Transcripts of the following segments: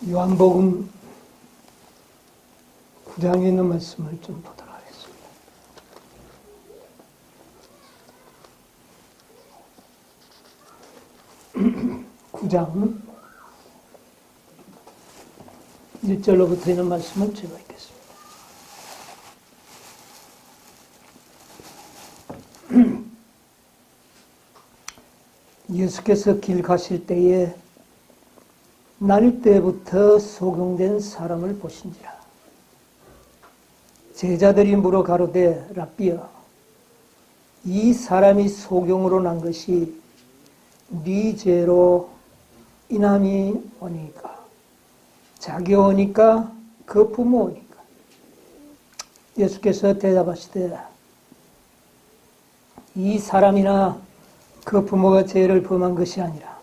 요한복음 9장에 있는 말씀을 좀 보도록 하겠습니다. (9장) 1절로부터 있는 말씀을 제가 읽겠습니다. 예수께서 길 가실 때에 날 때부터 소경된 사람을 보신지라. 제자들이 물어 가로되 랍비여, 이 사람이 소경으로 난 것이 네 죄로 인함이 오니까, 자기 오니까 그 부모 오니까. 예수께서 대답하시되 이 사람이나 그 부모가 죄를 범한 것이 아니라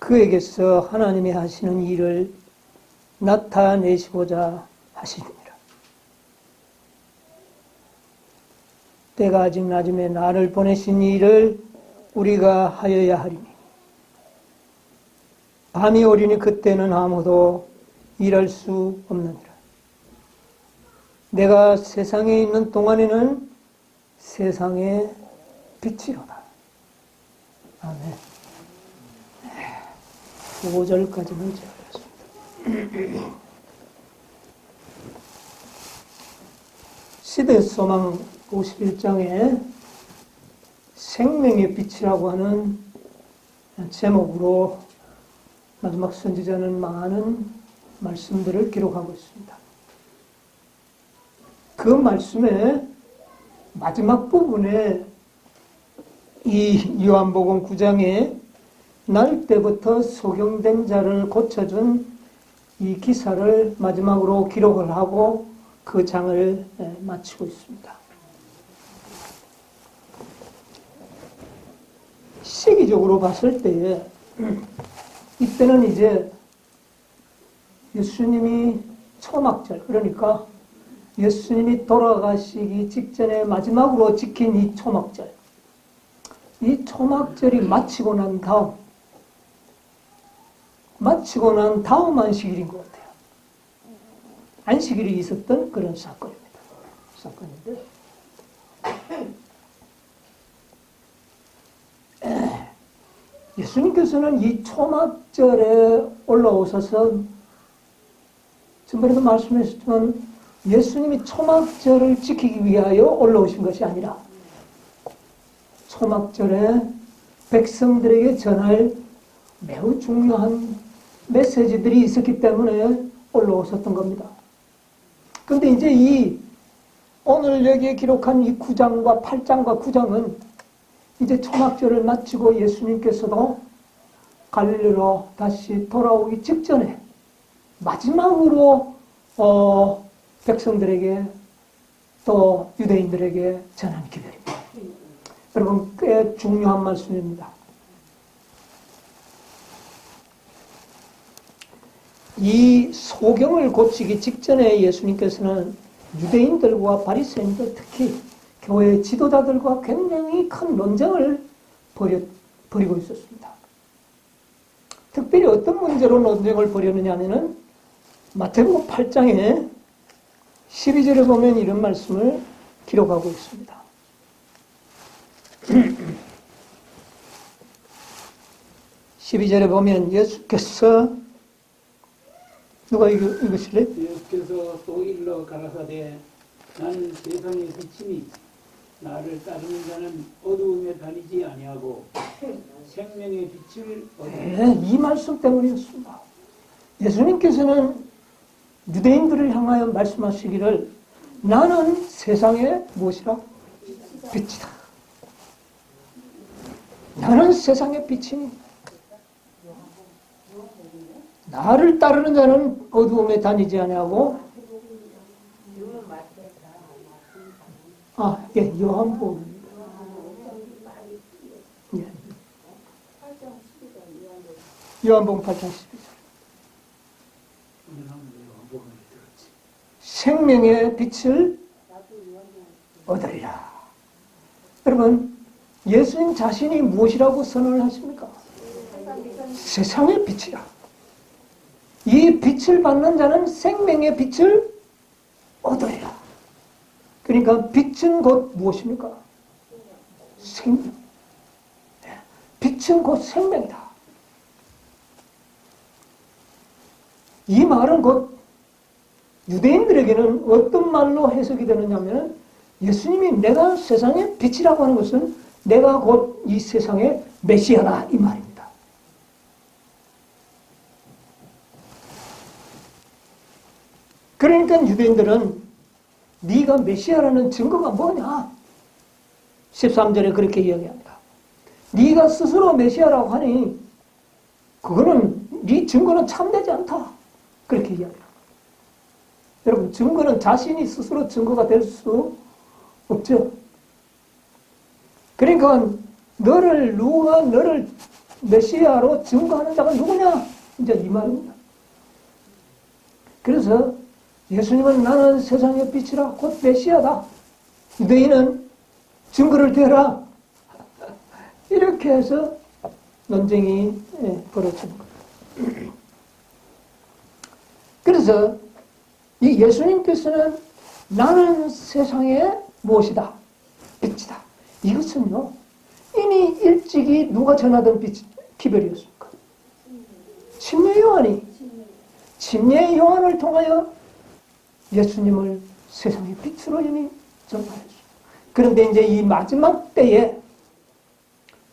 그에게서 하나님이 하시는 일을 나타내시고자 하시니라. 때가 아직 낮음에 나를 보내신 일을 우리가 하여야 하리니 밤이 오리니 그때는 아무도 일할 수 없느니라. 내가 세상에 있는 동안에는 세상의 빛이로다. 아멘. 5절까지는 제가 읽었습니다. 시대소망 51장에 생명의 빛이라고 하는 제목으로 마지막 선지자는 많은 말씀들을 기록하고 있습니다. 그 말씀의 마지막 부분에 이 요한복음 9장에 날 때부터 소경된 자를 고쳐준 이 기사를 마지막으로 기록을 하고 그 장을 마치고 있습니다. 시기적으로 봤을 때에 이때는 이제 예수님이 초막절, 그러니까 예수님이 돌아가시기 직전에 마지막으로 지킨 이 초막절, 이 초막절이 마치고 난 다음 안식일인 것 같아요. 안식일이 있었던 그런 사건인데 예수님께서는 이 초막절에 올라오셔서 전번에도 말씀하셨지만 예수님이 초막절을 지키기 위하여 올라오신 것이 아니라 초막절에 백성들에게 전할 매우 중요한 메시지들이 있었기 때문에 올라오셨던 겁니다. 그런데 이제 이 오늘 여기에 기록한 이 9장과 8장과 9장은 이제 초막절을 마치고 예수님께서도 갈릴리로 다시 돌아오기 직전에 마지막으로 백성들에게 또 유대인들에게 전한 기별입니다. 여러분, 꽤 중요한 말씀입니다. 이 소경을 고치기 직전에 예수님께서는 유대인들과 바리새인들, 특히 교회 지도자들과 굉장히 큰 논쟁을 벌이고 있었습니다. 특별히 어떤 문제로 논쟁을 벌였느냐 하면은 마태복음 8장에 12절에 보면 이런 말씀을 기록하고 있습니다. 12절에 보면 예수께서 누가 읽으실래? 예수께서 또 일러 가라사대 나는 세상의 빛이니 나를 따르는 자는 어두움에 다니지 아니하고 생명의 빛을 얻으리라. 네, 이 말씀 때문이었습니다. 예수님께서는 유대인들을 향하여 말씀하시기를 나는 세상의 무엇이라? 빛이다. 나는 세상의 빛이니 나를 따르는 자는 어두움에 다니지 아니하고 요한복음 요한복음 8장 12절 생명의 빛을 얻으리라. 여러분, 예수님 자신이 무엇이라고 선언을 하십니까? 세상의 빛이라. 이 빛을 받는 자는 생명의 빛을 얻으리라. 그러니까 빛은 곧 무엇입니까? 생명. 빛은 곧 생명이다. 이 말은 곧 유대인들에게는 어떤 말로 해석이 되느냐면 예수님이 내가 세상의 빛이라고 하는 것은 내가 곧 이 세상의 메시아다 이 말입니다. 그러니까 유대인들은 네가 메시아라는 증거가 뭐냐? 13절에 그렇게 이야기합니다. 네가 스스로 메시아라고 하니 그거는 네 증거는 참되지 않다. 그렇게 이야기합니다. 여러분 증거는 자신이 스스로 증거가 될 수 없죠. 그러니까 누가 너를 메시아로 증거하는 자가 누구냐? 이제 이 말입니다. 그래서 예수님은 나는 세상의 빛이라 곧 메시아다. 유대인은 증거를 대라. 이렇게 해서 논쟁이 벌어지는 거예요. 그래서 이 예수님께서는 나는 세상의 무엇이다? 빛이다. 이것은요, 이미 일찍이 누가 전하던 기별이었습니까? 침례 요한이 침례 요한을 통하여 예수님을 세상의 빛으로 이미 전파했습니다. 그런데 이제 이 마지막 때에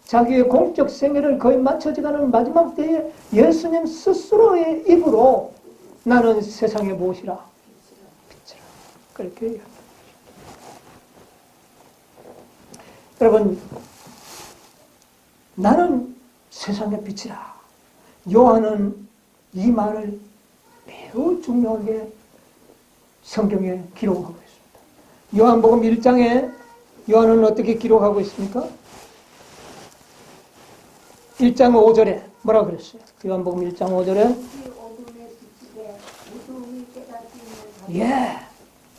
자기의 공적 생애를 거의 마쳐져가는 마지막 때에 예수님 스스로의 입으로 나는 세상의 무엇이라? 빛이라. 그렇게 얘기합니다. 여러분, 나는 세상의 빛이라. 요한은 이 말을 매우 중요하게 성경에 기록하고 있습니다. 요한복음 1장에 요한은 어떻게 기록하고 있습니까? 1장 5절에 뭐라고 그랬어요? 요한복음 1장 5절에 예,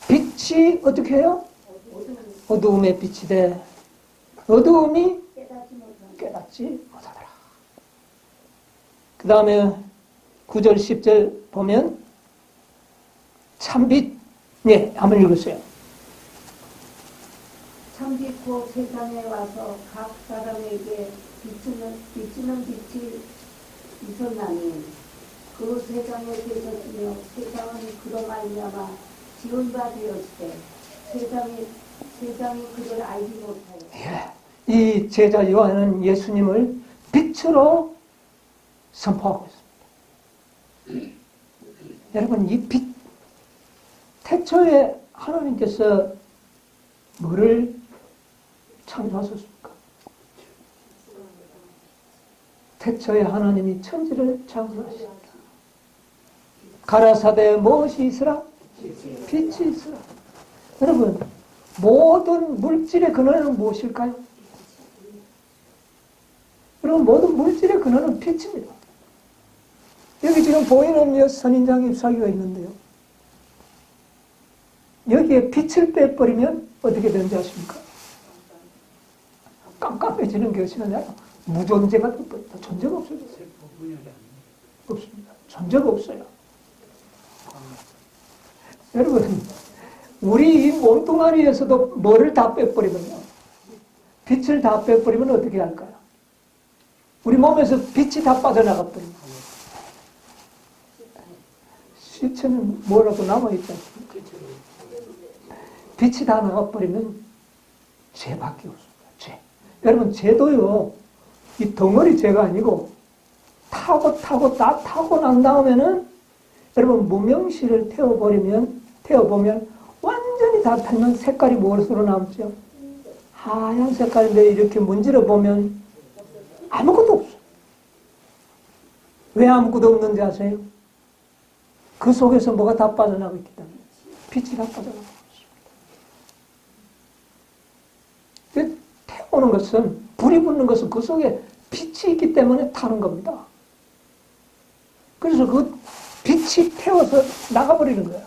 빛이 어떻게 해요? 어두움의 빛이 돼 어두움이 깨닫지 못하더라. 그 다음에 9절 10절 보면 참빛 네, 한번 읽으세요. 참빛 곧 세상에 와서 각 사람에게 비추는 빛이 있었나니 그 세상에 계셨으며 세상은 그로 말미암아 지은 바 되었을 때 세상이 그를 알지 못하여. 예, 이 제자 요한은 예수님을 빛으로 선포하고 있습니다. 여러분, 이 빛, 태초에 하나님께서 뭐를 창조하셨습니까? 태초에 하나님이 천지를 창조하셨습니다. 가라사대 무엇이 있으라? 빛이 있으라. 여러분, 모든 물질의 근원은 무엇일까요? 여러분, 모든 물질의 근원은 빛입니다. 여기 지금 보이는 선인장 잎사귀가 있는데요. 여기에 빛을 빼버리면 어떻게 되는지 아십니까? 깜깜해지는 것이 아니라 무존재가 되어버린다. 존재가 없어졌어요. 없습니다. 존재가 없어요. 여러분, 우리 이 몸뚱아리에서도 뭐를 다 빼버리면요, 빛을 다 빼버리면 어떻게 할까요? 우리 몸에서 빛이 다 빠져나가 버립니다. 시체는 뭐라도 남아있지 않습니까? 빛이 다 나가버리면 죄밖에 없습니다. 죄. 여러분, 죄도요, 이 덩어리 죄가 아니고 다 타고 난 다음에는 여러분, 무명시를 태워보면 완전히 다 타면 색깔이 무엇으로 남죠? 하얀 색깔인데 이렇게 문지러 보면 아무것도 없어요. 왜 아무것도 없는지 아세요? 그 속에서 뭐가 다 빠져나가고 있기 때문에. 빛이 다 빠져나가고 있습니다. 태우는 것은, 불이 붙는 것은 그 속에 빛이 있기 때문에 타는 겁니다. 그래서 그 빛이 태워서 나가버리는 거예요.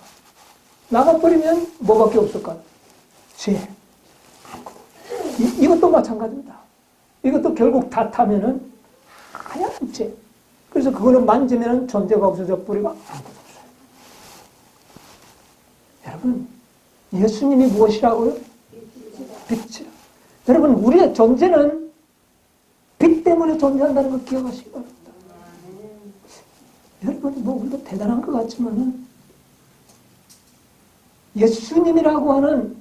나가버리면 뭐밖에 없을까요? 죄. 이것도 마찬가지입니다. 이것도 결국 다 타면은 하얀 죄. 그래서 그거는 만지면 존재가 없어져 버리고 아무것도 없어요. 여러분, 예수님이 무엇이라고요? 빛이라. 여러분, 우리의 존재는 빛 때문에 존재한다는 걸 기억하시기 바랍니다. 여러분, 뭐 우리도 대단한 것 같지만은 예수님이라고 하는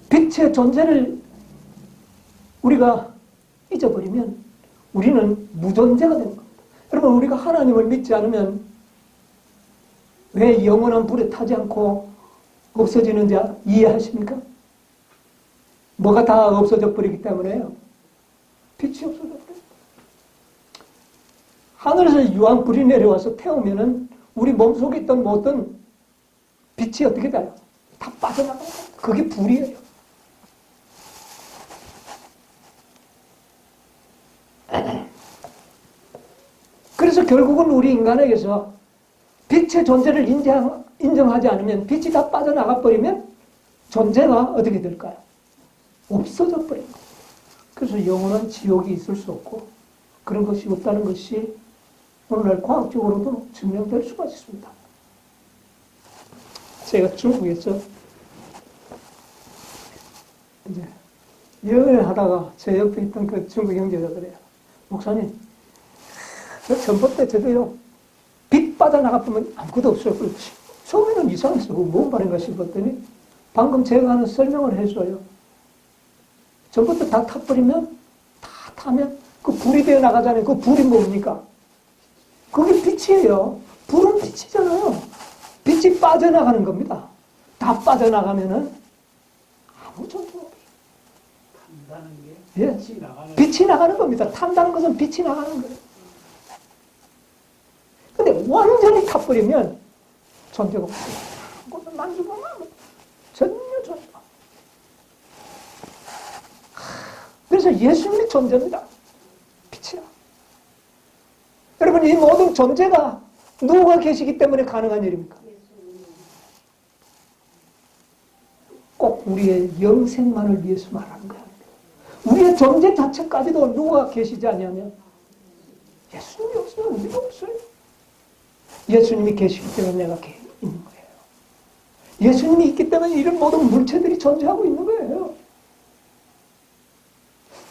빛의 존재를 우리가 잊어버리면 우리는 무존재가 되는 겁니다. 여러분, 우리가 하나님을 믿지 않으면 왜 영원한 불에 타지 않고 없어지는지 이해하십니까? 뭐가 다 없어져 버리기 때문에요. 빛이 없어져 버려요. 하늘에서 유황 불이 내려와서 태우면은 우리 몸속에 있던 모든 빛이 어떻게 돼요? 다 빠져나가요. 그게 불이에요. 그래서 결국은 우리 인간에게서 빛의 존재를 인정하지 않으면 빛이 다 빠져나가 버리면 존재가 어떻게 될까요? 없어져 버린 거예요. 그래서 영원한 지옥이 있을 수 없고 그런 것이 없다는 것이 오늘날 과학적으로도 증명될 수가 있습니다. 제가 중국에서 이제 여행을 하다가 제 옆에 있던 그 중국 형제가 그래요. 목사님, 저 전봇대 저도요, 빛 빠져나가보면 아무것도 없어요. 처음에는 이상했어요. 뭔 말인가 싶었더니 방금 제가 하는 설명을 해줘요. 전봇대 다 타버리면, 다 타면 그 불이 되어 나가잖아요. 그 불이 뭡니까? 그게 빛이에요. 불은 빛이잖아요. 빛이 빠져나가는 겁니다. 다 빠져나가면은 아무 존재가 없어요. 탄다는 게 예. 빛이 나가는 빛이 나가는 겁니다. 탄다는 것은 빛이 나가는 거예요. 근데 완전히 타버리면 존재가 없어요. 아무것도 만지고 나면 전혀 존재가. 그래서 예수님이 존재입니다. 빛이야. 여러분, 이 모든 존재가 누가 계시기 때문에 가능한 일입니까? 꼭 우리의 영생만을 위해서 말하는 거야. 우리의 존재 자체까지도 누가 계시지 않냐면 예수님이 없으면 우리가 없어요. 예수님이 계시기 때문에 내가 있는 거예요. 예수님이 있기 때문에 이런 모든 물체들이 존재하고 있는 거예요.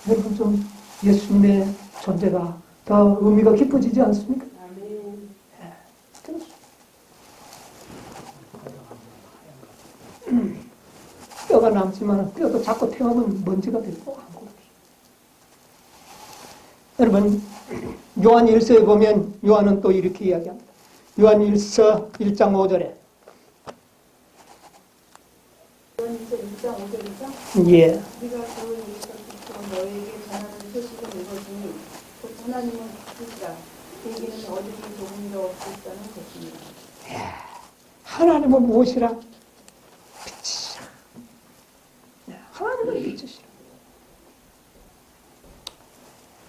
여러분, 좀 예수님의 존재가 더 의미가 깊어지지 않습니까? 네, 그렇습니다. 뼈가 남지만 뼈도 자꾸 태우면 먼지가 되고 아무것도 없어요. 여러분, 요한 1서에 보면 요한은 또 이렇게 이야기합니다. 요한 1서 1장 5절에 요한 1장 5절이죠? 예. 네가 그의 이름으로 너에게 전하는 소식을 읽어주니 곧 하나님은 빛이라 그에게는 어둠이 조금도 없었다는 것입니다. 하나님은 무엇이라? 빛이시라. 하나님은 빛이시라.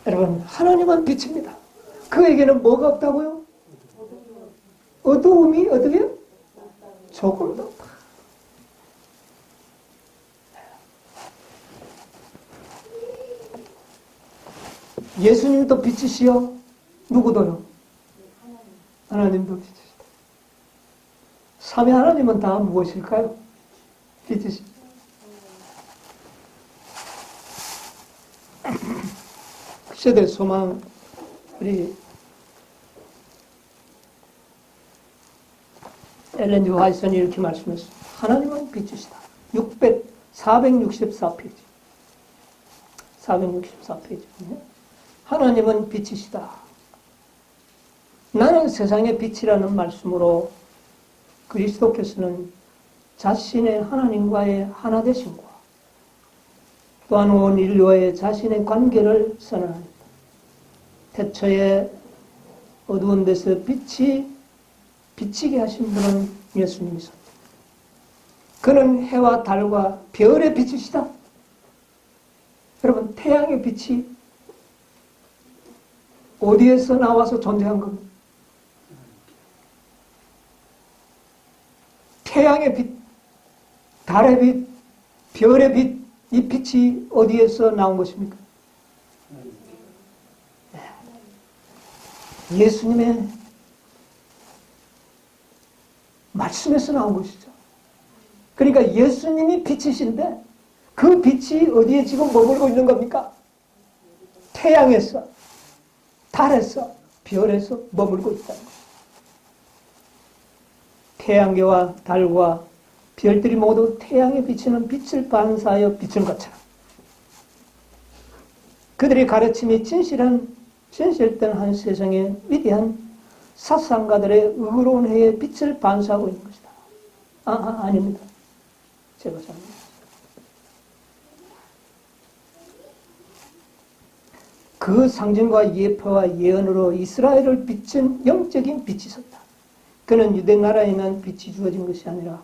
여러분, 하나님은 빛입니다. 그에게는 뭐가 없다고요? 어두움이 어떻게? 조금도 없다. 예수님도 빛이시요. 누구도요? 하나님도 빛이시다. 삼위 하나님은 다 무엇일까요? 빛이시다. 시대 소망, 우리 엘렌 G. 화이트는 이렇게 말씀했습니다. 하나님은 빛이시다. 464페이지. 464페이지군요. 하나님은 빛이시다. 나는 세상의 빛이라는 말씀으로 그리스도께서는 자신의 하나님과의 하나 되심과 또한 온 인류와의 자신의 관계를 선언합니다. 태초에 어두운 데서 빛이 비치게 하신 분은 예수님이십니다. 그는 해와 달과 별의 빛이시다. 여러분, 태양의 빛이 어디에서 나와서 존재한 겁니까? 태양의 빛, 달의 빛, 별의 빛, 이 빛이 어디에서 나온 것입니까? 예수님의 말씀에서 나온 것이죠. 그러니까 예수님이 빛이신데 그 빛이 어디에 지금 머물고 있는 겁니까? 태양에서, 달에서, 별에서 머물고 있다는 거예요. 태양계와 달과 별들이 모두 태양에 비치는 빛을 반사하여 비춘 것처럼 그들의 가르침이 진실된 한 세상의 위대한 사상가들의 의로운 해에 빛을 반사하고 있는 것이다. 아닙니다. 제가 잘못했습니다. 그 상징과 예표와 예언으로 이스라엘을 비춘 영적인 빛이 섰다. 그는 유대 나라에 있는 빛이 주어진 것이 아니라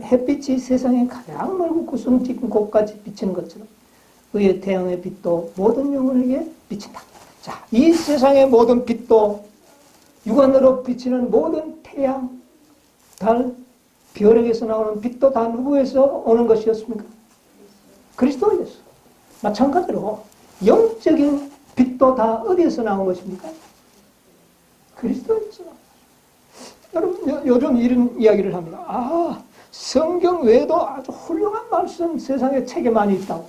햇빛이 세상에 가장 멀고 구성 깊은 곳까지 비치는 것처럼 의의 태양의 빛도 모든 영혼에게 비친다. 자, 이 세상의 모든 빛도 육안으로 비치는 모든 태양, 달, 별에게서 나오는 빛도 다 누구에서 오는 것이었습니까? 그리스도에서. 마찬가지로 영적인 빛도 다 어디에서 나온 것입니까? 그리스도에서. 여러분, 요즘 이런 이야기를 합니다. 성경 외에도 아주 훌륭한 말씀 세상에 책에 많이 있다고.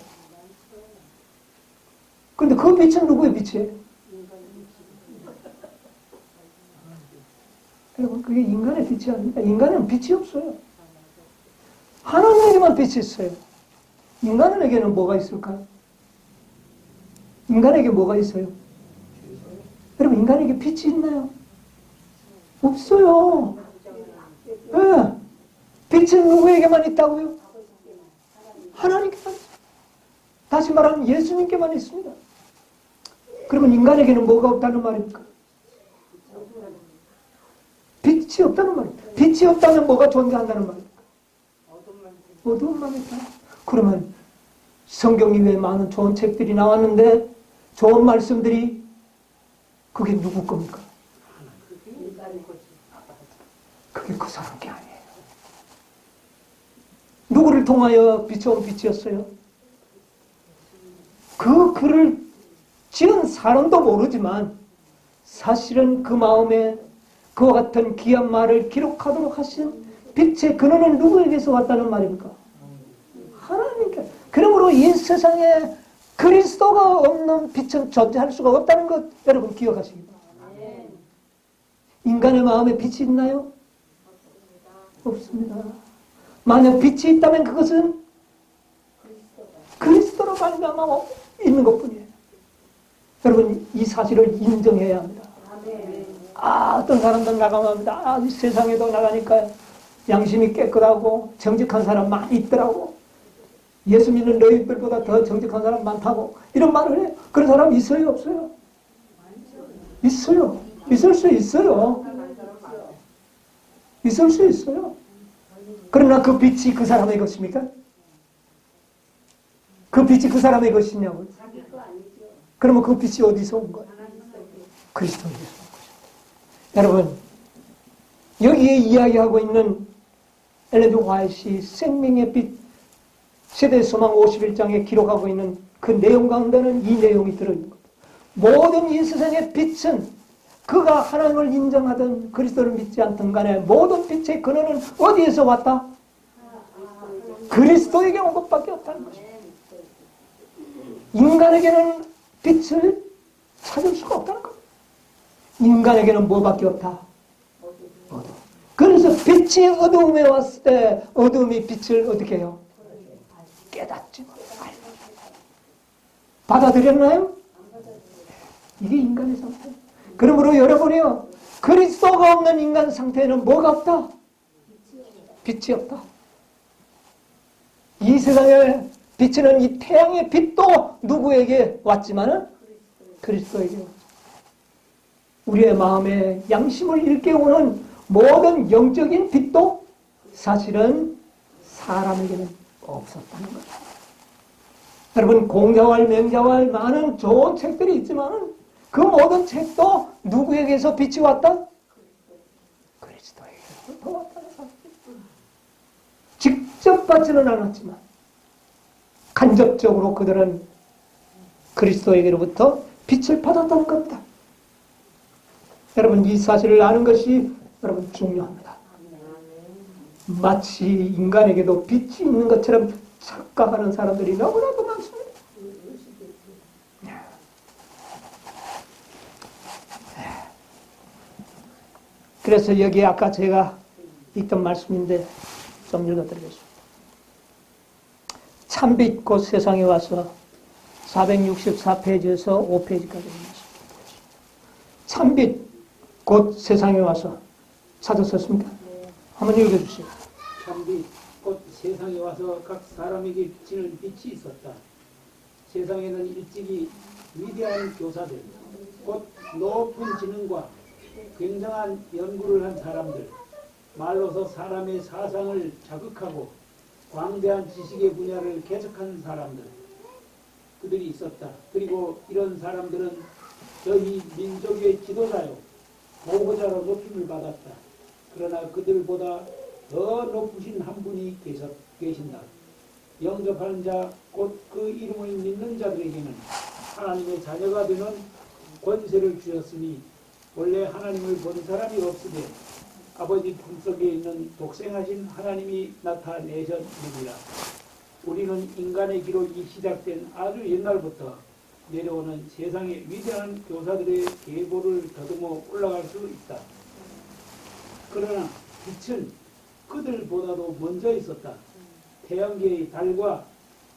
그런데 그 빛은 누구의 빛이에요? 여러분, 그게 인간의 빛이 아닙니다. 인간은 빛이 없어요. 하나님에게만 빛이 있어요. 인간에게는 뭐가 있을까요? 인간에게 뭐가 있어요? 여러분, 인간에게 빛이 있나요? 없어요. 네. 빛은 누구에게만 있다고요? 하나님께만. 다시 말하면 예수님께만 있습니다. 그러면 인간에게는 뭐가 없다는 말입니까? 빛이 없다는 말입니다. 빛이 없다면 뭐가 존재한다는 말입니까? 어두움만 있다. 그러면 성경 이외에 많은 좋은 책들이 나왔는데 좋은 말씀들이 그게 누구 겁니까? 그게 그 사람 게 아니에요. 누구를 통하여 비춰온 빛이었어요? 그 글을 지은 사람도 모르지만 사실은 그 마음에 그와 같은 귀한 말을 기록하도록 하신 빛의 근원은 누구에게서 왔다는 말입니까? 하나님께. 그러므로 이 세상에 그리스도가 없는 빛은 존재할 수가 없다는 것 여러분 기억하시기 바랍니다. 인간의 마음에 빛이 있나요? 없습니다. 만약 빛이 있다면 그것은 그리스도로 말미암아 있는 것뿐이에요. 여러분 이 사실을 인정해야 합니다. 어떤 사람들 나가면 이 세상에도 나가니까 양심이 깨끗하고 정직한 사람 많이 있더라고. 예수 믿는 너희들보다 더 정직한 사람 많다고 이런 말을 해요. 그런 사람 있어요? 없어요? 있어요. 있을 수 있어요. 있을 수 있어요. 그러나 그 빛이 그 사람의 것입니까? 그 빛이 그 사람의 것이냐고요? 그러면 그 빛이 어디서 온 거예요? 그리스도에게서 온 것입니다. 여러분, 여기에 이야기하고 있는 엘렌 지 화이트의 생명의 빛 세대 소망 51장에 기록하고 있는 그 내용 가운데는 이 내용이 들어있는 겁니다. 모든 이 세상의 빛은 그가 하나님을 인정하든 그리스도를 믿지 않든 간에 모든 빛의 근원은 어디에서 왔다? 그리스도에게 온 것밖에 없다는 것입니다. 인간에게는 빛을 찾을 수가 없다는 겁니다. 인간에게는 뭐밖에 없다? 어두움. 그래서 빛이 어두움에 왔을 때 어두움이 빛을 어떻게 해요? 깨닫지 못해요. 받아들였나요? 이게 인간의 상태. 그러므로 여러분이요, 그리스도가 없는 인간 상태에는 뭐가 없다? 빛이 없다. 이 세상에 비치는 이 태양의 빛도 누구에게 왔지만은 그리스도에게 왔죠. 우리의 마음에 양심을 일깨우는 모든 영적인 빛도 사실은 사람에게는 없었다는 거죠. 여러분, 공자왈, 맹자왈 많은 좋은 책들이 있지만은 그 모든 책도 누구에게서 빛이 왔다? 그리스도에게서 왔다는 사실. 직접 받지는 않았지만 간접적으로 그들은 그리스도에게로부터 빛을 받았다는 겁니다. 여러분, 이 사실을 아는 것이 여러분 중요합니다. 마치 인간에게도 빛이 있는 것처럼 착각하는 사람들이 너무나도 많습니다. 그래서 여기 아까 제가 읽던 말씀인데 좀 읽어드리겠습니다. 참빛 곧 세상에 와서 464페이지에서 5페이지까지 말씀드리겠습니다. 참빛 곧 세상에 와서 찾으셨습니까? 한번 읽어주세요. 참빛 곧 세상에 와서 각 사람에게 비치는 빛이 있었다. 세상에는 일찍이 위대한 교사들, 곧 높은 지능과 굉장한 연구를 한 사람들, 말로서 사람의 사상을 자극하고 광대한 지식의 분야를 개척한 사람들, 그들이 있었다. 그리고 이런 사람들은 저희 민족의 지도자요, 보호자로 높임을 받았다. 그러나 그들보다 더 높으신 한 분이 계신다. 영접하는 자, 곧 그 이름을 믿는 자들에게는 하나님의 자녀가 되는 권세를 주셨으니 원래 하나님을 본 사람이 없으되 아버지 품속에 있는 독생하신 하나님이 나타내셨느니라. 우리는 인간의 기록이 시작된 아주 옛날부터 내려오는 세상의 위대한 교사들의 계보를 더듬어 올라갈 수 있다. 그러나 빛은 그들보다도 먼저 있었다. 태양계의 달과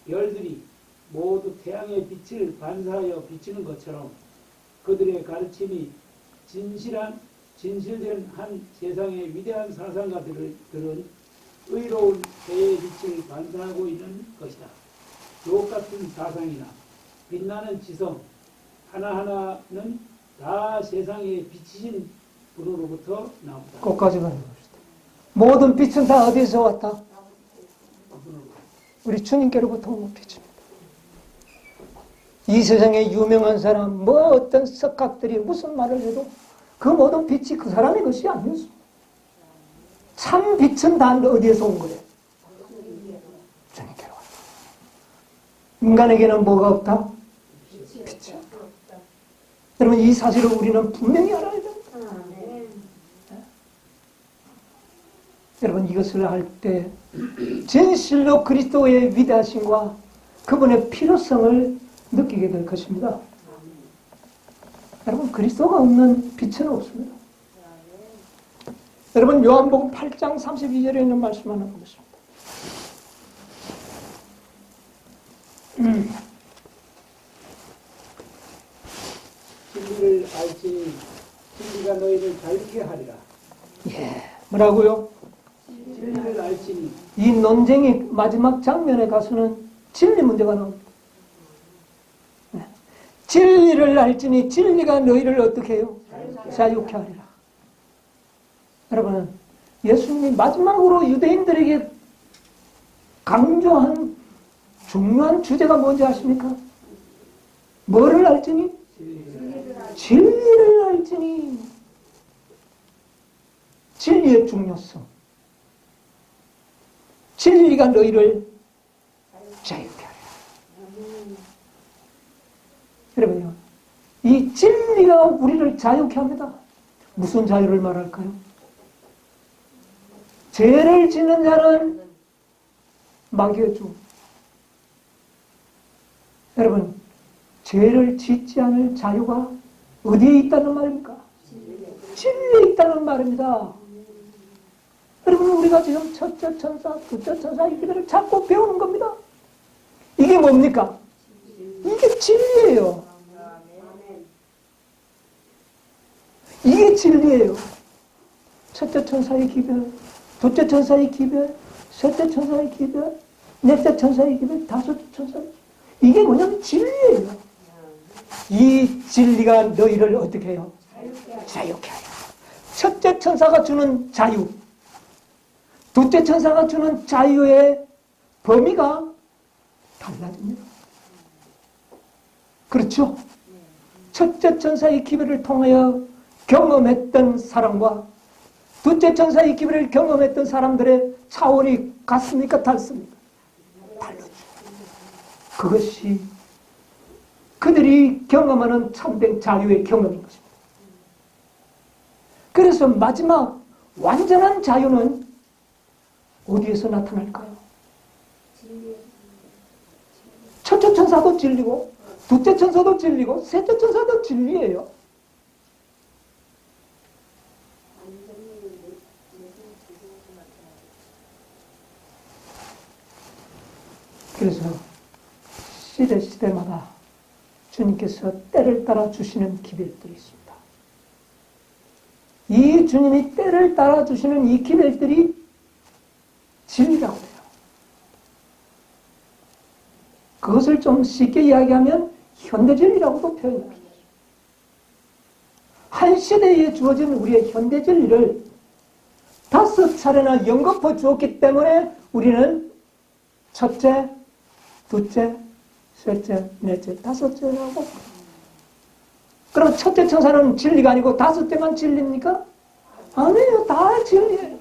별들이 모두 태양의 빛을 반사하여 비치는 것처럼 그들의 가르침이 진실된 한 세상의 위대한 사상가들은 의로운 해의 빛을 반사하고 있는 것이다. 주옥 같은 사상이나 빛나는 지성 하나하나는 다 세상에 비치신 분으로부터 나온다. 끝까지만 읽읍시다. 모든 빛은 다 어디서 왔다? 우리 주님께로부터 온 빛입니다. 이 세상에 유명한 사람, 뭐 어떤 석학들이 무슨 말을 해도 그 모든 빛이 그 사람의 것이 아니었습니다. 참 빛은 다 어디에서 온 거예요? 주님께로 왔다. 인간에게는 뭐가 없다? 빛이 없다. 여러분, 이 사실을 우리는 분명히 알아야 됩니다. 여러분, 이것을 할 때 진실로 그리스도의 위대하심과 그분의 필요성을 느끼게 될 것입니다. 여러분, 그리스도가 없는 빛은 없습니다. 여러분, 요한복음 8장 32절에 있는 말씀 하나 보겠습니다. 진리를 알지니 진리가 너희를 자유케 하리라. 예, 뭐라고요? 진리를 알지니 이 논쟁의 마지막 장면에 가서는 진리 문제가 나옵니다. 네. 진리를 알지니 진리가 너희를 어떻게 해요? 자유케 하리라. 여러분, 예수님이 마지막으로 유대인들에게 강조한 중요한 주제가 뭔지 아십니까? 뭐를 알지니? 진리를 알지니. 진리의 중요성. 진리가 너희를 자유케 하리라. 여러분요, 이 진리가 우리를 자유케 합니다. 무슨 자유를 말할까요? 죄를 짓는 자는 마귀의 주. 여러분, 죄를 짓지 않을 자유가 어디에 있다는 말입니까? 진리에 있다는 말입니다. 여러분, 우리가 지금 첫째 천사, 둘째 천사 이 기별을 자꾸 배우는 겁니다. 이게 뭡니까? 이게 진리예요. 이게 진리예요. 첫째 천사의 기별, 둘째 천사의 기별, 셋째 천사의 기별, 넷째 천사의 기별, 다섯째 천사의 기별. 이게 뭐냐면 진리예요. 이 진리가 너희를 어떻게 해요? 자유케 하여. 첫째 천사가 주는 자유, 둘째 천사가 주는 자유의 범위가 달라집니다. 그렇죠? 첫째 천사의 기별을 통하여 경험했던 사람과 둘째 천사의 기별을 경험했던 사람들의 차원이 같습니까? 다릅니까? 다르죠. 그것이 그들이 경험하는 참된 자유의 경험인 것입니다. 그래서 마지막 완전한 자유는 어디에서 나타날까요? 첫째 천사도 진리고 둘째 천사도 진리고 셋째 천사도 진리예요. 그래서 시대마다 주님께서 때를 따라 주시는 기별들이 있습니다. 이 주님이 때를 따라 주시는 이 기별들이 진리라고 해요. 그것을 좀 쉽게 이야기하면 현대진리라고도 표현합니다. 한 시대에 주어진 우리의 현대진리를 5차례나 연거푸 주었기 때문에 우리는 첫째, 둘째, 셋째, 넷째, 다섯째라고. 그럼 첫째 천사는 진리가 아니고 다섯째만 진리입니까? 아니에요. 다 진리예요.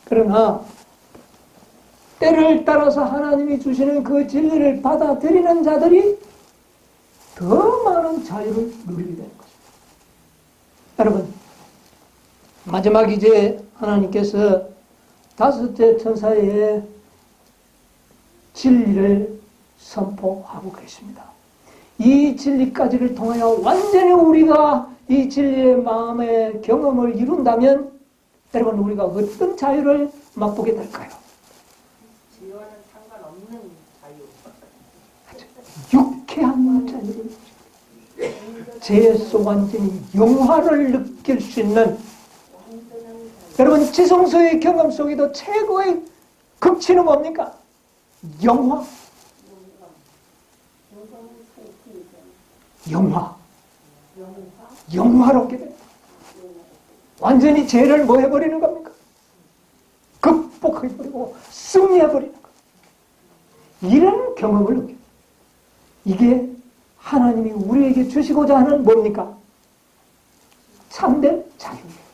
그러나 때를 따라서 하나님이 주시는 그 진리를 받아들이는 자들이 더 많은 자유를 누리게 되는 것입니다. 여러분, 마지막 이제 하나님께서 다섯째 천사의 진리를 선포하고 계십니다. 이 진리까지를 통하여 완전히 우리가 이 진리의 마음의 경험을 이룬다면 여러분 우리가 어떤 자유를 맛보게 될까요? 진료와는 상관없는 자유. 유쾌한 자유를 죄에서 완전히 영화를 느낄 수 있는 여러분 지성소의 경험 속에도 최고의 극치는 뭡니까? 영화. 영화롭게 됩니다. 완전히 죄를 뭐 해버리는 겁니까? 극복해버리고 승리해버리는 것. 이런 경험을 느껴요. 이게 하나님이 우리에게 주시고자 하는 뭡니까? 참된 자유예요.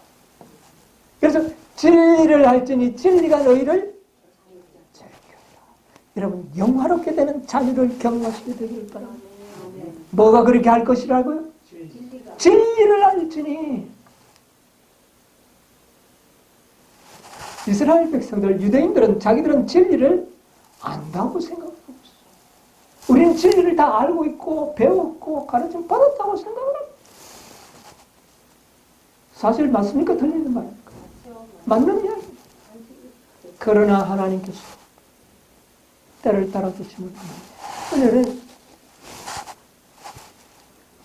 그래서 진리를 알지니 진리가 너희를 자유케 하리라. 여러분 영화롭게 되는 자유를 경험하시게 되길 바랍니다. 뭐가 그렇게 할 것이라고요? 진리를 알지니. 이스라엘 백성들, 유대인들은 자기들은 진리를 안다고 생각하고 있어요. 우리는 진리를 다 알고 있고 배웠고 가르침 받았다고 생각을 합니다. 사실 맞습니까? 틀리는 말입니까? 맞는 이야기입니다. 그러나 하나님께서 때를 따라 주시는 오늘은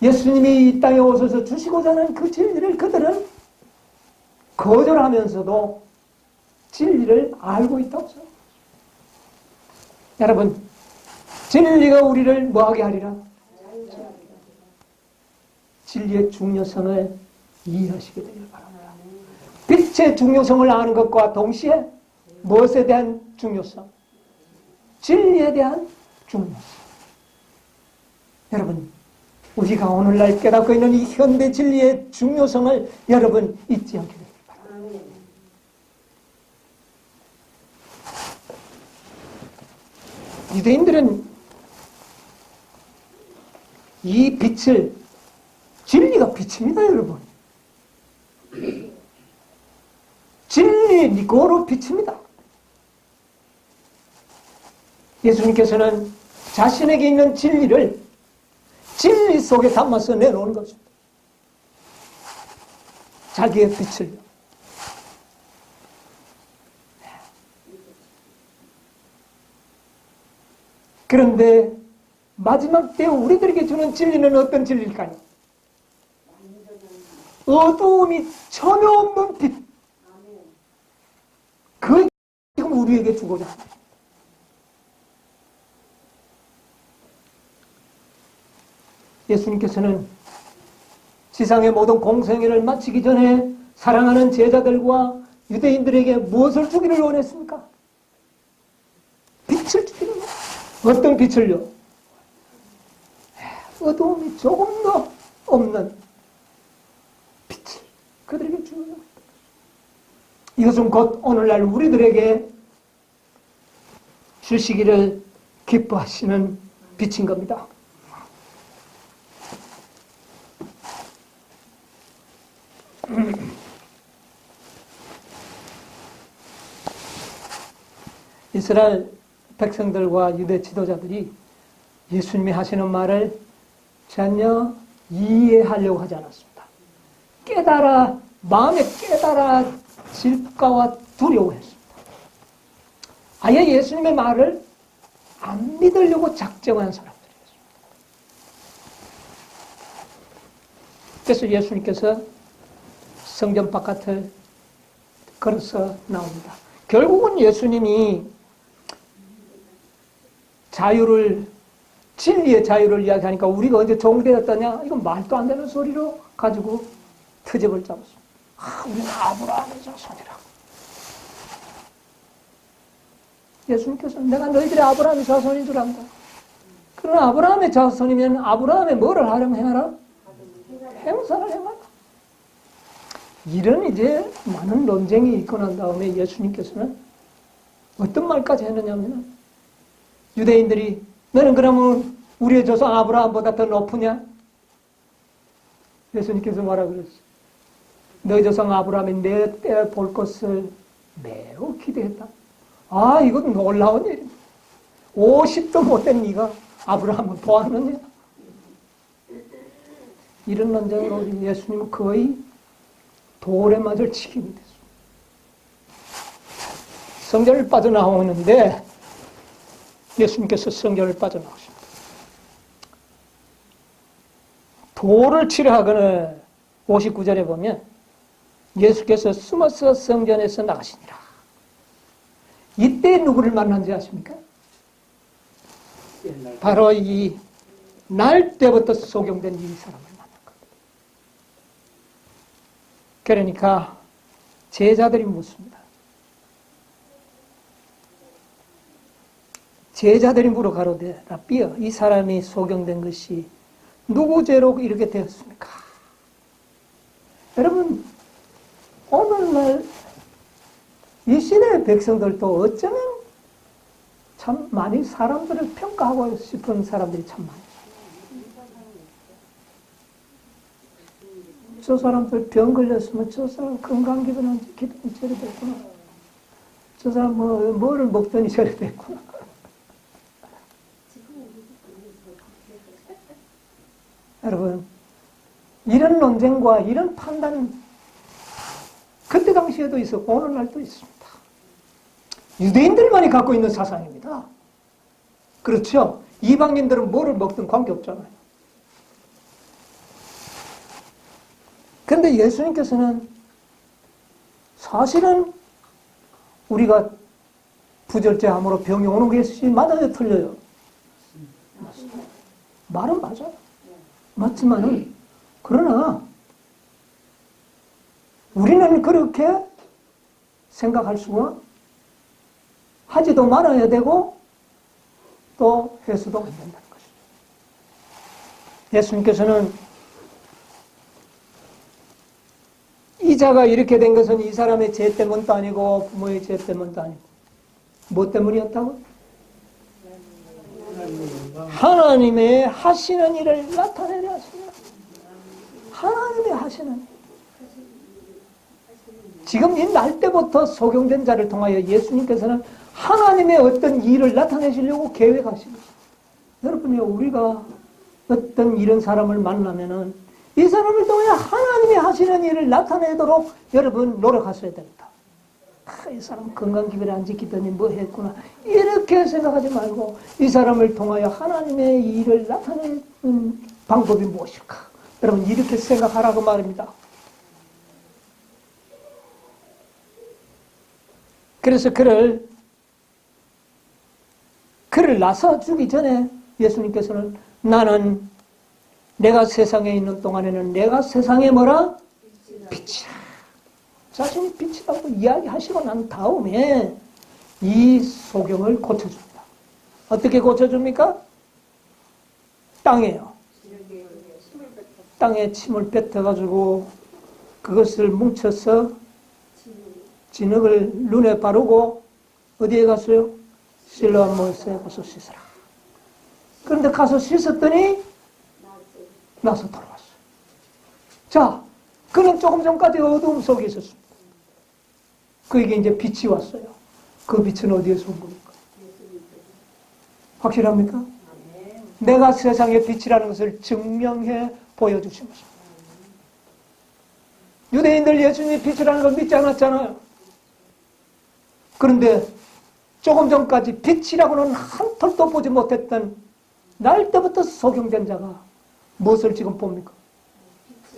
예수님이 이 땅에 오셔서 주시고자 하는 그 진리를 그들은 거절하면서도 진리를 알고 있다고 생각합니다. 여러분, 진리가 우리를 뭐하게 하리라? 진리의 중요성을 이해하시게 되길 바랍니다. 빛의 중요성을 아는 것과 동시에 무엇에 대한 중요성? 진리에 대한 중요성. 여러분, 우리가 오늘날 깨닫고 있는 이 현대 진리의 중요성을 여러분 잊지 않게 되길 바랍니다. 유대인들은 이 빛을, 진리가 빛입니다, 여러분. 진리의 니고로 빛입니다. 예수님께서는 자신에게 있는 진리를 진리 속에 담아서 내놓은 것입니다. 자기의 빛을요. 그런데 마지막 때 우리들에게 주는 진리는 어떤 진리일까요? 어두움이 전혀 없는 빛. 그 지금 우리에게 주고자 합니다. 예수님께서는 지상의 모든 공생애를 마치기 전에 사랑하는 제자들과 유대인들에게 무엇을 주기를 원했습니까? 빛을 주기를 원했습니다. 어떤 빛을요? 어두움이 조금도 없는 빛을 그들에게 주는 겁니다. 이것은 곧 오늘날 우리들에게 주시기를 기뻐하시는 빛인 겁니다. 이스라엘 백성들과 유대 지도자들이 예수님이 하시는 말을 전혀 이해하려고 하지 않았습니다. 마음에 깨달아질까와 두려워했습니다. 아예 예수님의 말을 안 믿으려고 작정한 사람들이었습니다. 그래서 예수님께서 성전 바깥을 걸어서 나옵니다. 결국은 예수님이 진리의 자유를 이야기하니까 우리가 언제 종되었다냐? 이건 말도 안 되는 소리로 가지고 트집을 잡았습니다. 우리는 아브라함의 자손이라고. 예수님께서는 내가 너희들의 아브라함의 자손인 줄 안다. 그러나 아브라함의 자손이면 아브라함의 뭐를 하려면 행하라? 행사를 행하라. 이런 이제 많은 논쟁이 있고 난 다음에 예수님께서는 어떤 말까지 했느냐면 유대인들이 너는 그러면 우리의 조상 아브라함보다 더 높으냐? 예수님께서 뭐라 그랬어? 너희 조상 아브라함이 내 때 볼 것을 매우 기대했다. 이건 놀라운 일입니다. 50도 못된 네가 아브라함을 보았느냐? 이런 논쟁으로 예수님은 거의 돌에 맞을 지경이 됐습니다. 성전을 빠져나오는데 예수님께서 성전을 빠져나오십니다. 돌을 치려 하거나 59절에 보면 예수께서 숨어서 성전에서 나가시니라. 이때 누구를 만난지 아십니까? 바로 이 날 때부터 소경된 이 사람을 만난 겁니다. 그러니까 제자들이 묻습니다. 제자들이 물어 가로되 라삐여 이 사람이 소경된 것이 누구 죄로 이렇게 되었습니까? 여러분 오늘날 이 시대의 백성들도 어쩌면 참 많이 사람들을 평가하고 싶은 사람들이 참 많아요. 저 사람들 병 걸렸으면 저 사람 건강 기분은 기분이 저리 됐구나. 저 사람 뭐를 먹더니 저리 됐구나. 여러분 이런 논쟁과 이런 판단은 그때 당시에도 있었고 오늘날도 있습니다. 유대인들만이 갖고 있는 사상입니다. 그렇죠? 이방인들은 뭐를 먹든 관계없잖아요. 그런데 예수님께서는 사실은 우리가 부절제함으로 병이 오는 것이 맞아요? 틀려요? 맞습니다. 말은 맞아요. 맞지만은 그러나 우리는 그렇게 생각할 수가 하지도 말아야 되고 또 해서도 안 된다는 것이죠. 예수님께서는 이 자가 이렇게 된 것은 이 사람의 죄 때문도 아니고 부모의 죄 때문도 아니고 뭐 때문이었다고? 하나님의 하시는 일을 나타내려 하시는 하나님의 하시는 일. 지금 이 날 때부터 소경된 자를 통하여 예수님께서는 하나님의 어떤 일을 나타내시려고 계획하시고 여러분이 우리가 어떤 이런 사람을 만나면은 이 사람을 통해 하나님이 하시는 일을 나타내도록 여러분 노력하셔야 됩니다. 이 사람 건강기별에 안 지키더니 뭐 했구나 이렇게 생각하지 말고 이 사람을 통하여 하나님의 일을 나타내는 방법이 무엇일까? 여러분 이렇게 생각하라고 말입니다. 그래서 그를 낳아주기 전에 예수님께서는 나는 내가 세상에 있는 동안에는 내가 세상에 뭐라? 빛이라. 자신이 빛이라고 이야기하시고 난 다음에 이 소경을 고쳐줍니다. 어떻게 고쳐줍니까? 땅에요. 땅에 침을 뱉어가지고 그것을 뭉쳐서 진흙을 눈에 바르고 어디에 갔어요? 실로암 모세에 가서 씻으라. 그런데 가서 씻었더니 나서 돌아왔어요. 자, 그는 조금 전까지 어두움 속에 있었습니다. 그에게 이제 빛이 왔어요. 그 빛은 어디에서 온 겁니까? 확실합니까? 내가 세상의 빛이라는 것을 증명해 보여주신 것입니다. 유대인들 예수님이 빛이라는 걸 믿지 않았잖아요. 그런데 조금 전까지 빛이라고는 한 털도 보지 못했던 날 때부터 소경된 자가 무엇을 지금 봅니까?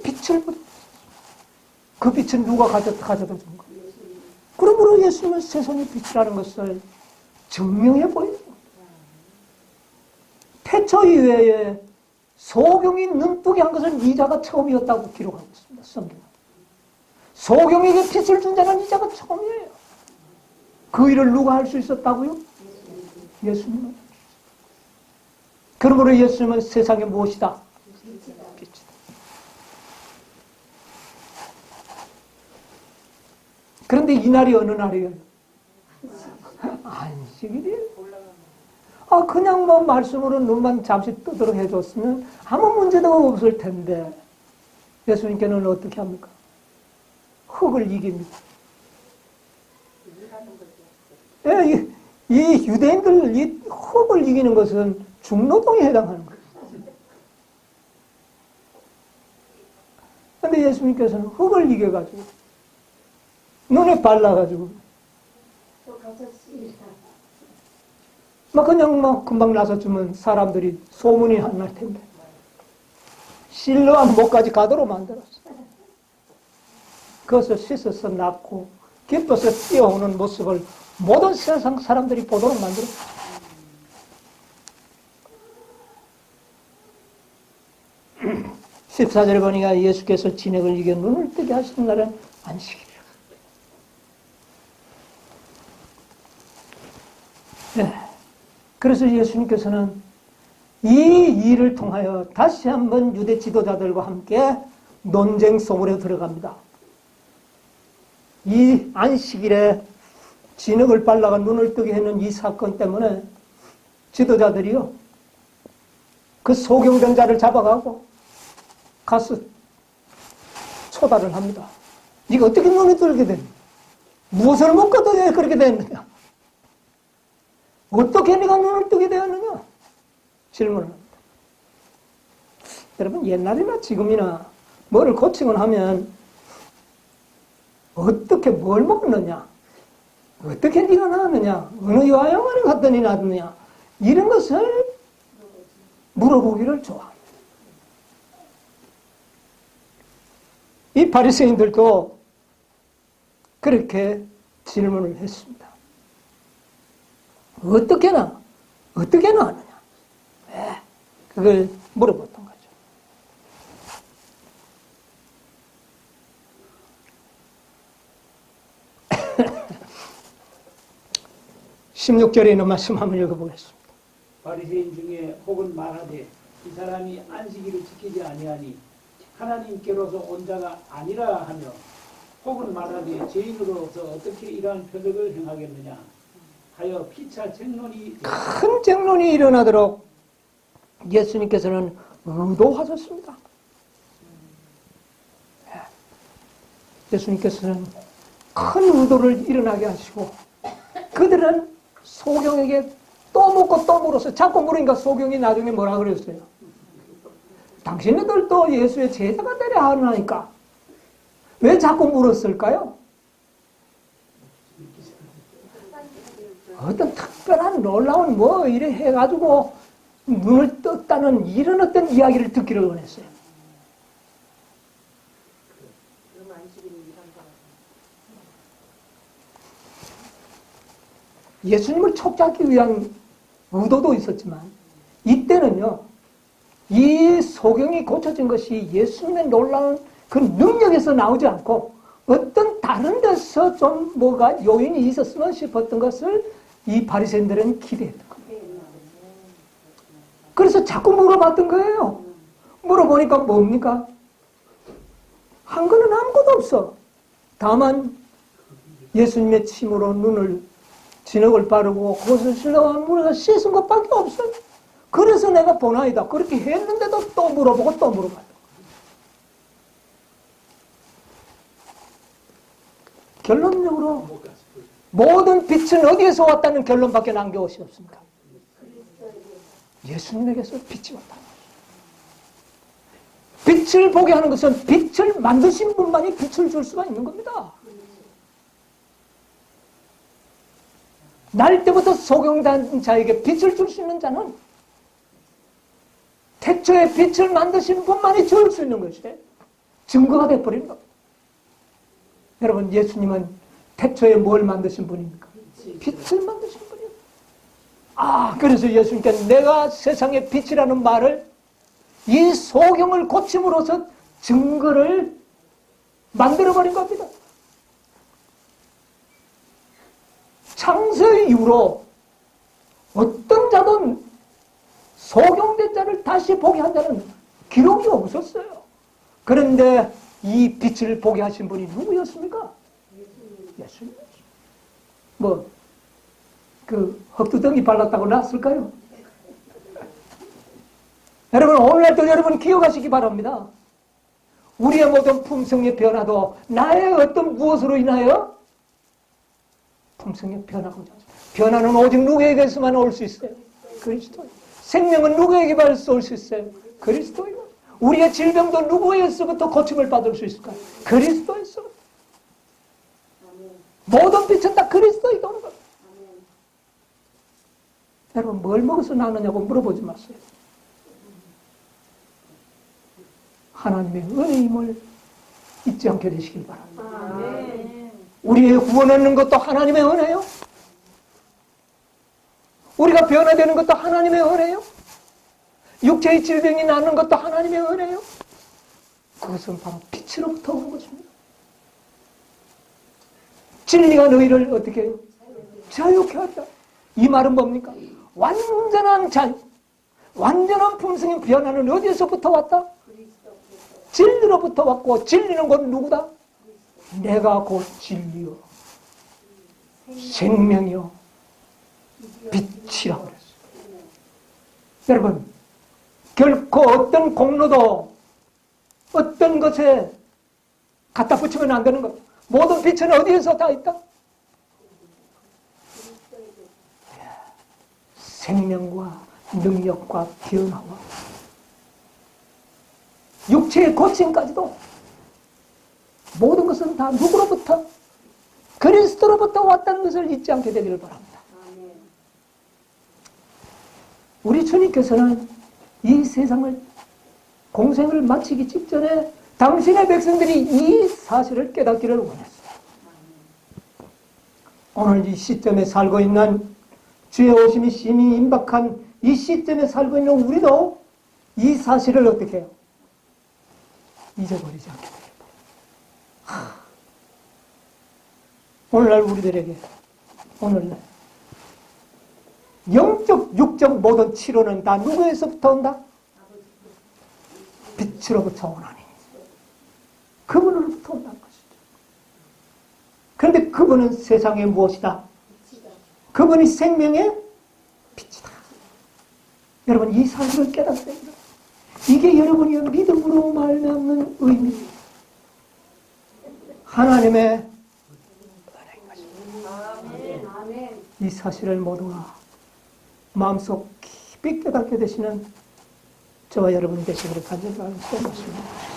빛을 보죠. 그 빛은 누가 가져다 준 거예요? 그러므로 예수님은 세상의 빛이라는 것을 증명해 보이는 거예요. 태초 이외에 소경이 눈뜨게 한 것은 이자가 처음이었다고 기록하고 있습니다. 성경은. 소경에게 빛을 준 자는 이자가 처음이에요. 그 일을 누가 할 수 있었다고요? 예수님은. 그러므로 예수님은 세상에 무엇이다? 빛이다. 그런데 이날이 어느 날이에요? 안식일이에요. 그냥 뭐 말씀으로 눈만 잠시 뜨도록 해줬으면 아무 문제도 없을 텐데 예수님께는 어떻게 합니까? 흙을 이깁니다. 예, 이 유대인들 이 흙을 이기는 것은 중노동에 해당하는 거예요. 그런데 예수님께서는 흙을 이겨가지고 눈에 발라가지고 막 그냥 막 금방 나서주면 사람들이 소문이 안 날 텐데 실로한 목까지 가도록 만들었어. 그것을 씻어서 낫고 기뻐서 뛰어오는 모습을 모든 세상 사람들이 보도록 만들었어. 14절에 보니까 예수께서 진액을 이겨 눈을 뜨게 하시는 날은 안식일이라. 네. 그래서 예수님께서는 이 일을 통하여 다시 한번 유대 지도자들과 함께 논쟁 속으로 들어갑니다. 이 안식일에 진흙을 발라가 눈을 뜨게 했는 이 사건 때문에 지도자들이요, 그 소경된 자를 잡아가고 가서 초달을 합니다. 네가 어떻게 눈이 뜨게 됐느냐? 무엇을 먹고 왜 그렇게 됐느냐? 어떻게 네가 눈을 뜨게 되었느냐? 질문을 합니다. 여러분, 옛날이나 지금이나 뭐를 고치곤 하면 어떻게 뭘 먹었느냐? 어떻게 네가 나왔느냐? 어느 요양원에 갔더니 나왔느냐? 이런 것을 물어보기를 좋아합니다. 이 바리새인들도 그렇게 질문을 했습니다. 어떻게 나왔느냐? 왜? 그걸 물어봤던 거죠. 16절에 있는 말씀 한번 읽어보겠습니다. 바리새인 중에 혹은 말하되 이 사람이 안식일을 지키지 아니하니 하나님께로서 온 자가 아니라 하며, 혹은 말하되 죄인으로서 어떻게 이러한 표적을 행하겠느냐 하여 피차 쟁론이 큰 쟁론이 일어나도록 예수님께서는 의도하셨습니다. 예수님께서는 큰 의도를 일어나게 하시고, 그들은 소경에게 또 묻고 또 물어서 자꾸 물으니까 소경이 나중에 뭐라 그랬어요? 당신네들도 예수의 제자가 되려 하나니까 왜 자꾸 물었을까요? 어떤 특별한 놀라운 뭐 이래 해가지고 눈을 떴다는 이런 어떤 이야기를 듣기를 원했어요. 예수님을 촉잡기 위한 의도도 있었지만 이때는요, 이 소경이 고쳐진 것이 예수님의 놀라운 그 능력에서 나오지 않고 어떤 다른 데서 좀 뭐가 요인이 있었으면 싶었던 것을 이 바리새인들은 기대했던 거예요. 그래서 자꾸 물어봤던 거예요. 물어보니까 뭡니까? 한 거는 아무것도 없어. 다만 예수님의 침으로 눈을 진흙을 바르고 그것을 실려가 물에서 씻은 것밖에 없어요. 그래서 내가 보나이다. 그렇게 했는데도 또 물어보고 또 물어봐요. 결론적으로 못 갔을 뿐. 모든 빛은 어디에서 왔다는 결론밖에 난 것이 없습니다. 예수님에게서 빛이 왔다. 빛을 보게 하는 것은 빛을 만드신 분만이 빛을 줄 수가 있는 겁니다. 날 때부터 소경된 자에게 빛을 줄 수 있는 자는 태초에 빛을 만드신 분만이 줄 수 있는 것이 증거가 되어버리는 겁니다. 여러분, 예수님은 태초에 뭘 만드신 분입니까? 빛을 만드신 분이에요. 그래서 예수님께서 내가 세상의 빛이라는 말을 이 소경을 고침으로써 증거를 만들어버린 겁니다. 창세 이후로 어떤 자도 소경된 자를 다시 보게 한 자는 기록이 없었어요. 그런데 이 빛을 보게 하신 분이 누구였습니까? 예수님이었습니다. 헛두덩이 발랐다고 났을까요? 여러분, 오늘날도 여러분 기억하시기 바랍니다. 우리의 모든 품성의 변화도 나의 어떤 무엇으로 인하여? 품성의 변화고자. 변화는 오직 누구에게서만 올 수 있어요? 그리스도. 생명은 누구에게 올 수 있어요? 그리스도이고. 우리의 질병도 누구에서부터 고침을 받을 수 있을까요? 그리스도에서. 모든 빛은 다 그리스도에게 오는 겁니다. 여러분, 뭘 먹어서 나느냐고 물어보지 마세요. 하나님의 은혜임을 잊지 않게 되시길 바랍니다. 우리의 구원 얻는 것도 하나님의 은혜요. 우리가 변화되는 것도 하나님의 은혜요. 육체의 질병이 낫는 것도 하나님의 은혜요. 그것은 바로 빛으로부터 온 것입니다. 진리가 너희를 어떻게 해요? 자유케 하리라. 이 말은 뭡니까? 완전한 자유, 완전한 품성의 변화는 어디에서부터 왔다? 진리로부터 왔고, 진리는 곧 누구다? 내가 곧 진리요 생명이요 빛이라고 그랬어요. 여러분, 결코 어떤 공로도 어떤 것에 갖다 붙이면 안 되는 겁니다. 모든 빛은 어디에서 다 있다? 생명과 능력과 변화와 육체의 고침까지도 모든 것은 다 누구로부터? 그리스도로부터 왔다는 것을 잊지 않게 되기를 바랍니다. 우리 주님께서는 이 세상을 공생을 마치기 직전에 당신의 백성들이 이 사실을 깨닫기를 원했어요. 오늘 이 시점에 살고 있는 주의 오심이 심히 임박한 이 시점에 살고 있는 우리도 이 사실을 어떻게 해요? 잊어버리지 않게 됩니다. 오늘날 우리들에게 오늘날 영적, 육적 모든 치료는 다 누구에서부터 온다? 빛으로부터 오나니 그분으로부터 온다는 것이죠. 그런데 그분은 세상의 무엇이다? 그분이 생명의 빛이다. 여러분, 이 사실을 깨닫어야 됩니다. 이게 여러분이 믿음으로 말미암는 의미입니다. 하나님의 은혜인 것입니다. 이 사실을 모두가 마음속 깊이 깨닫게 되시는 저와 여러분 되시기를 간절히 바라면서 말씀드립니다.